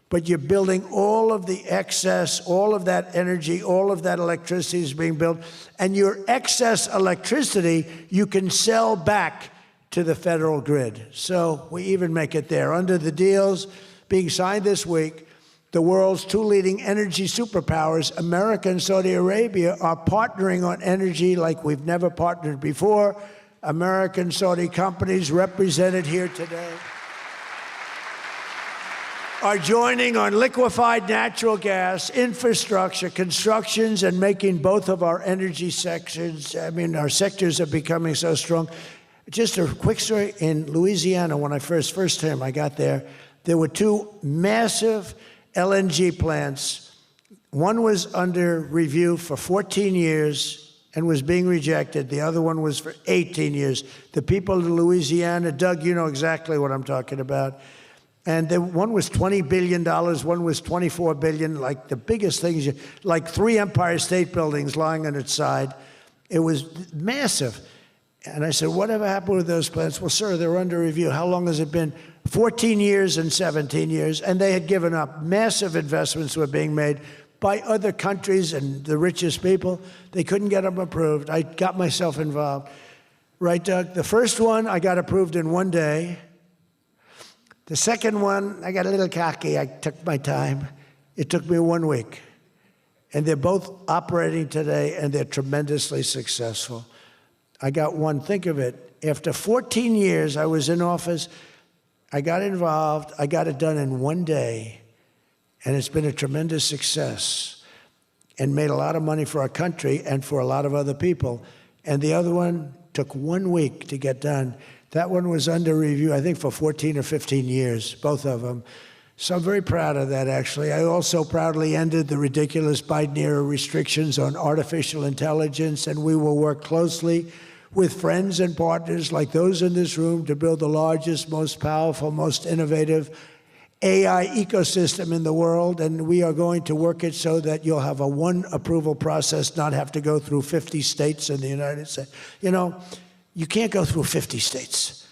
But you're building all of the excess, all of that energy, all of that electricity is being built. And your excess electricity, you can sell back to the federal grid. So we even make it there. Under the deals being signed this week, the world's two leading energy superpowers, America and Saudi Arabia, are partnering on energy like we've never partnered before. American Saudi companies represented here today are joining on liquefied natural gas, infrastructure, constructions, and making both of our energy sections, our sectors are becoming so strong. Just a quick story. In Louisiana, when I first time I got there were two massive LNG plants. One was under review for 14 years and was being rejected. The other one was for 18 years. The people of Louisiana, Doug, you know exactly what I'm talking about. And one was $20 billion, one was $24 billion, like the biggest things, like 3 Empire State Buildings lying on its side. It was massive. And I said, whatever happened with those plants? Well, sir, they're under review. How long has it been? 14 years and 17 years. And they had given up. Massive investments were being made by other countries and the richest people. They couldn't get them approved. I got myself involved. Right, Doug? The first one, I got approved in 1 day. The second one, I got a little cocky. I took my time. It took me 1 week. And they're both operating today, and they're tremendously successful. I got one, think of it. After 14 years, I was in office. I got involved. I got it done in 1 day. And it's been a tremendous success and made a lot of money for our country and for a lot of other people. And the other one took 1 week to get done. That one was under review, I think, for 14 or 15 years, both of them. So I'm very proud of that, actually. I also proudly ended the ridiculous Biden-era restrictions on artificial intelligence, and we will work closely with friends and partners like those in this room to build the largest, most powerful, most innovative AI ecosystem in the world, and we are going to work it so that you'll have a one approval process, not have to go through 50 states in the United States. You know, you can't go through 50 states.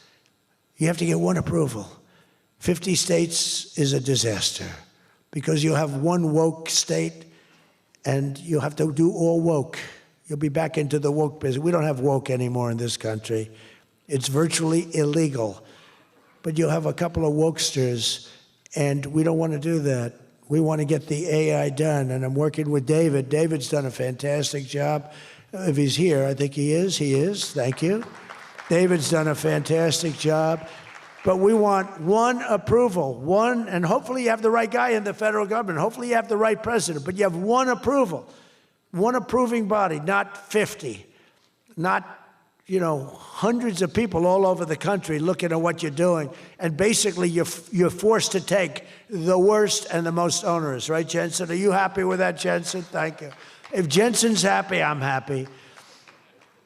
You have to get one approval. 50 states is a disaster because you have one woke state and you have to do all woke. You'll be back into the woke business. We don't have woke anymore in this country. It's virtually illegal. But you'll have a couple of wokesters, and we don't want to do that. We want to get the AI done, and I'm working with David. David's done a fantastic job. If he's here, I think he is. He is. Thank you. David's done a fantastic job. But we want one approval, one, and hopefully you have the right guy in the federal government. Hopefully you have the right president, but you have one approval, one approving body, not 50, not, hundreds of people all over the country looking at what you're doing. And basically you're forced to take the worst and the most onerous, right, Jensen? Are you happy with that, Jensen? Thank you. If Jensen's happy, I'm happy.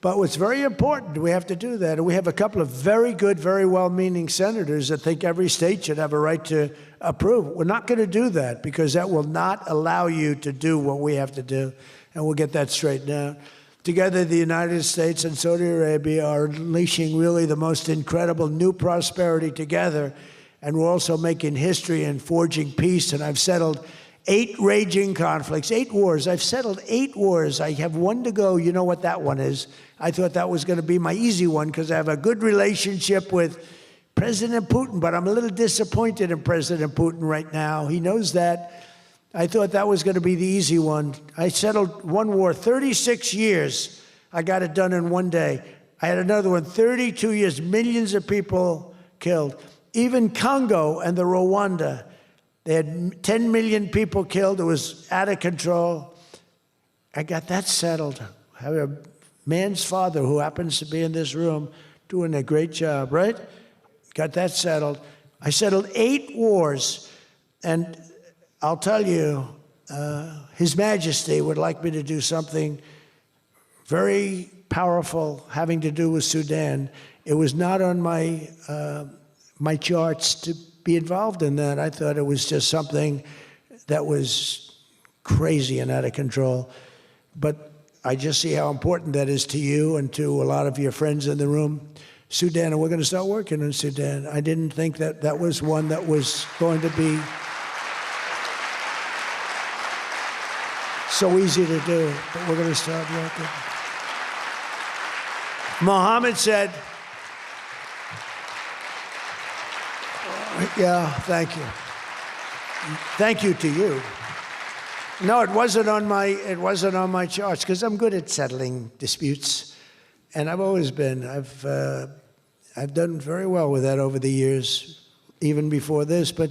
But what's very important, we have to do that. And we have a couple of very good, very well-meaning senators that think every state should have a right to approve. We're not going to do that because that will not allow you to do what we have to do. And we'll get that straightened out. Together, the United States and Saudi Arabia are unleashing really the most incredible new prosperity together. And we're also making history and forging peace. And I've settled 8 raging conflicts, 8 wars. I've settled 8 wars. I have 1 to go. You know what that one is. I thought that was going to be my easy one because I have a good relationship with President Putin, but I'm a little disappointed in President Putin right now. He knows that. I thought that was going to be the easy one. I settled 1 war, 36 years. I got it done in 1 day. I had another one, 32 years, millions of people killed. Even Congo and the Rwanda, they had 10 million people killed. It was out of control. I got that settled. I have a man's father who happens to be in this room doing a great job, right? Got that settled. I settled 8 wars. And I'll tell you, His Majesty would like me to do something very powerful having to do with Sudan. It was not on my my charts to be involved in that. I thought it was just something that was crazy and out of control. But I just see how important that is to you and to a lot of your friends in the room. Sudan, and we're going to start working on Sudan. I didn't think that that was one that was going to be so easy to do, but we're going to start working. Mohammed said, yeah, thank you. Thank you to you. No, it wasn't on my charts because I'm good at settling disputes, and I've always been. I've done very well with that over the years, even before this. But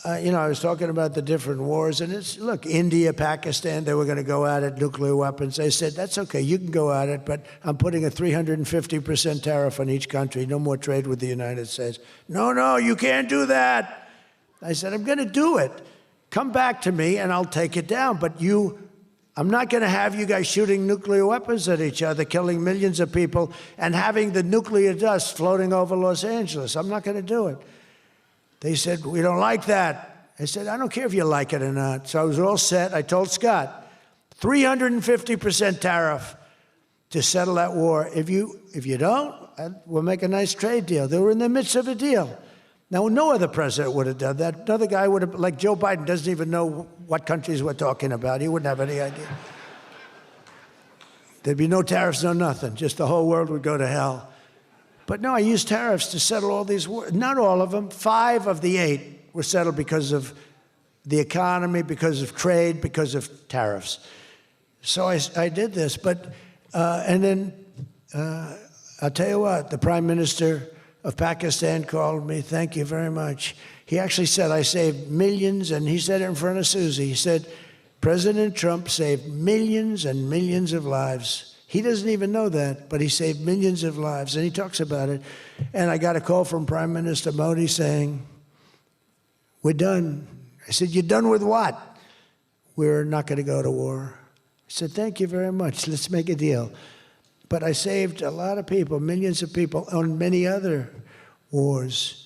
I was talking about the different wars, and it's look, India, Pakistan, they were going to go at it, nuclear weapons. I said that's okay, you can go at it, but I'm putting a 350% tariff on each country. No more trade with the United States. No, you can't do that. I said I'm going to do it. Come back to me and I'll take it down. But I'm not going to have you guys shooting nuclear weapons at each other, killing millions of people, and having the nuclear dust floating over Los Angeles. I'm not going to do it. They said, we don't like that. I said, I don't care if you like it or not. So I was all set. I told Scott, 350% tariff to settle that war. If you don't, we'll make a nice trade deal. They were in the midst of a deal. Now, no other president would have done that. Another guy would have, like Joe Biden, doesn't even know what countries we're talking about. He wouldn't have any idea. There'd be no tariffs, no nothing. Just the whole world would go to hell. But no, I used tariffs to settle all these wars. Not all of them. 5 of the 8 were settled because of the economy, because of trade, because of tariffs. So I did this. But, and then I'll tell you what, the Prime Minister of Pakistan called me. Thank you very much. He actually said I saved millions, and he said it in front of Susie. He said, President Trump saved millions and millions of lives. He doesn't even know that, but he saved millions of lives, and he talks about it. And I got a call from Prime Minister Modi saying, we're done. I said, you're done with what? We're not going to go to war. I said, thank you very much. Let's make a deal. But I saved a lot of people, millions of people, on many other wars.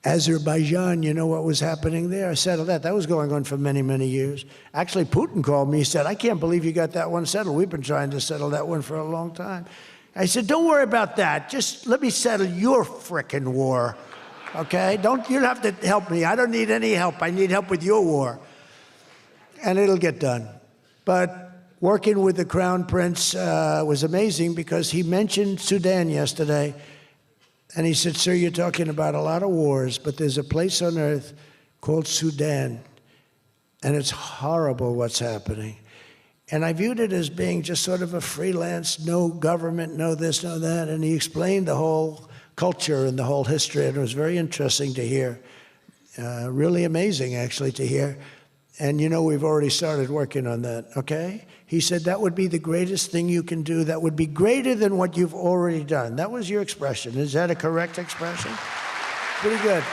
Azerbaijan, you know what was happening there? I settled that. That was going on for many, many years. Actually, Putin called me. He said, I can't believe you got that one settled. We've been trying to settle that one for a long time. I said, don't worry about that. Just let me settle your frickin' war, okay? You don't have to help me. I don't need any help. I need help with your war. And it'll get done. But working with the Crown Prince was amazing because he mentioned Sudan yesterday. And he said, sir, you're talking about a lot of wars, but there's a place on earth called Sudan. And it's horrible what's happening. And I viewed it as being just sort of a freelance, no government, no this, no that. And he explained the whole culture and the whole history. And it was very interesting to hear. Really amazing, actually, to hear. And, you know, we've already started working on that, okay? He said that would be the greatest thing you can do. That would be greater than what you've already done. That was your expression. Is that a correct expression? Pretty good.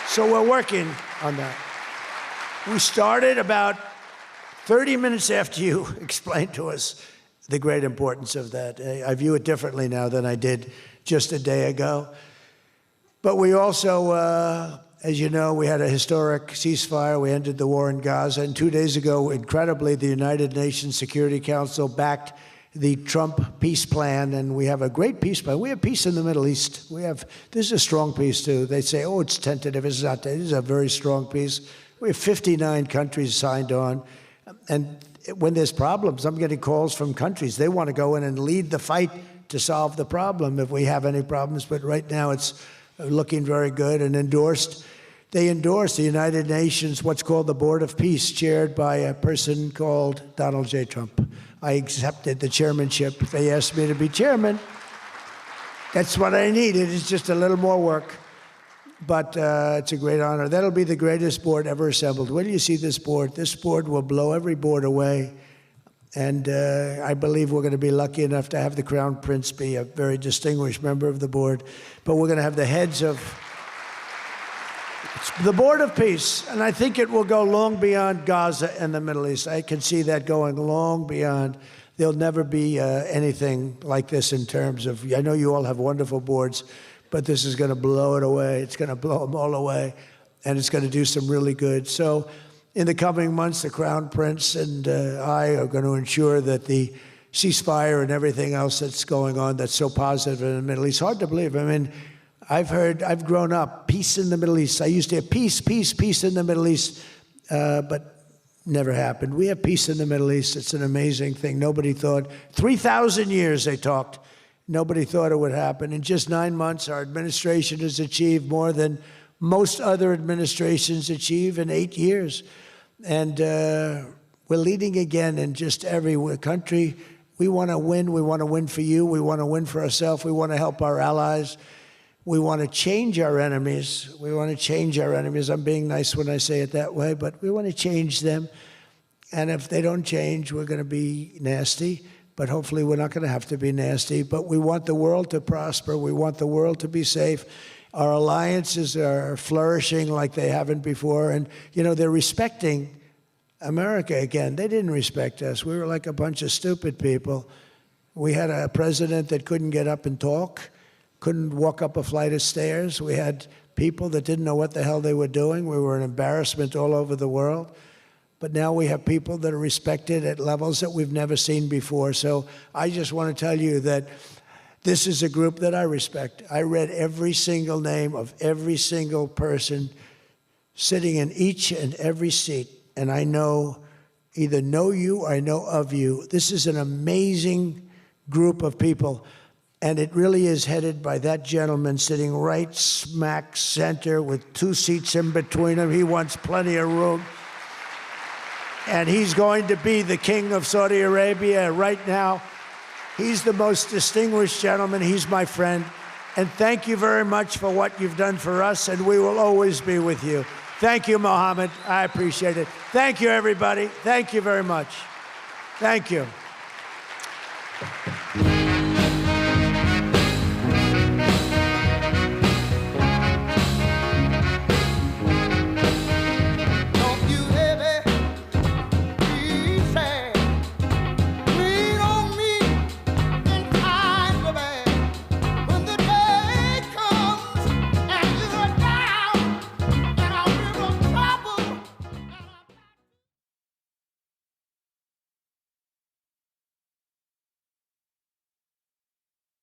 So we're working on that. We started about 30 minutes after you explained to us the great importance of that. I view it differently now than I did just a day ago. But we also, as you know, we had a historic ceasefire. We ended the war in Gaza. And 2 days ago, incredibly, the United Nations Security Council backed the Trump peace plan, and we have a great peace plan. We have peace in the Middle East. This is a strong peace, too. They say, oh, it's tentative. It's not. This is a very strong peace. We have 59 countries signed on. And when there's problems, I'm getting calls from countries. They want to go in and lead the fight to solve the problem if we have any problems. But right now, it's looking very good and endorsed. They endorsed the United Nations, what's called the Board of Peace, chaired by a person called Donald J. Trump. I accepted the chairmanship. They asked me to be chairman. That's what I needed. It's just a little more work. But it's a great honor. That'll be the greatest board ever assembled. When do you see this board? This board will blow every board away. And I believe we're going to be lucky enough to have the Crown Prince be a very distinguished member of the board. But we're going to have the heads of the Board of Peace, and I think it will go long beyond Gaza and the Middle East. I can see that going long beyond. There'll never be anything like this in terms of, I know you all have wonderful boards, but this is going to blow it away. It's going to blow them all away, and it's going to do some really good. So in the coming months, the Crown Prince and I are going to ensure that the ceasefire and everything else that's going on that's so positive in the Middle East, hard to believe. I mean, I've grown up, peace in the Middle East. I used to have peace, peace, peace in the Middle East, but never happened. We have peace in the Middle East. It's an amazing thing. Nobody thought, 3,000 years they talked. Nobody thought it would happen. In just 9 months, our administration has achieved more than most other administrations achieve in 8 years. And we're leading again in just every country. We want to win. We want to win for you. We want to win for ourselves. We want to help our allies. We want to change our enemies. We want to change our enemies. I'm being nice when I say it that way, but we want to change them. And if they don't change, we're going to be nasty. But hopefully we're not going to have to be nasty. But we want the world to prosper. We want the world to be safe. Our alliances are flourishing like they haven't before. And, you know, they're respecting America again. They didn't respect us. We were like a bunch of stupid people. We had a president that couldn't get up and talk, couldn't walk up a flight of stairs. We had people that didn't know what the hell they were doing. We were an embarrassment all over the world. But now we have people that are respected at levels that we've never seen before. So I just want to tell you that this is a group that I respect. I read every single name of every single person sitting in each and every seat. And I either know you or I know of you. This is an amazing group of people. And it really is headed by that gentleman sitting right smack center with 2 seats in between him. He wants plenty of room. And he's going to be the king of Saudi Arabia right now. He's the most distinguished gentleman. He's my friend. And thank you very much for what you've done for us, and we will always be with you. Thank you, Mohammed. I appreciate it. Thank you, everybody. Thank you very much. Thank you.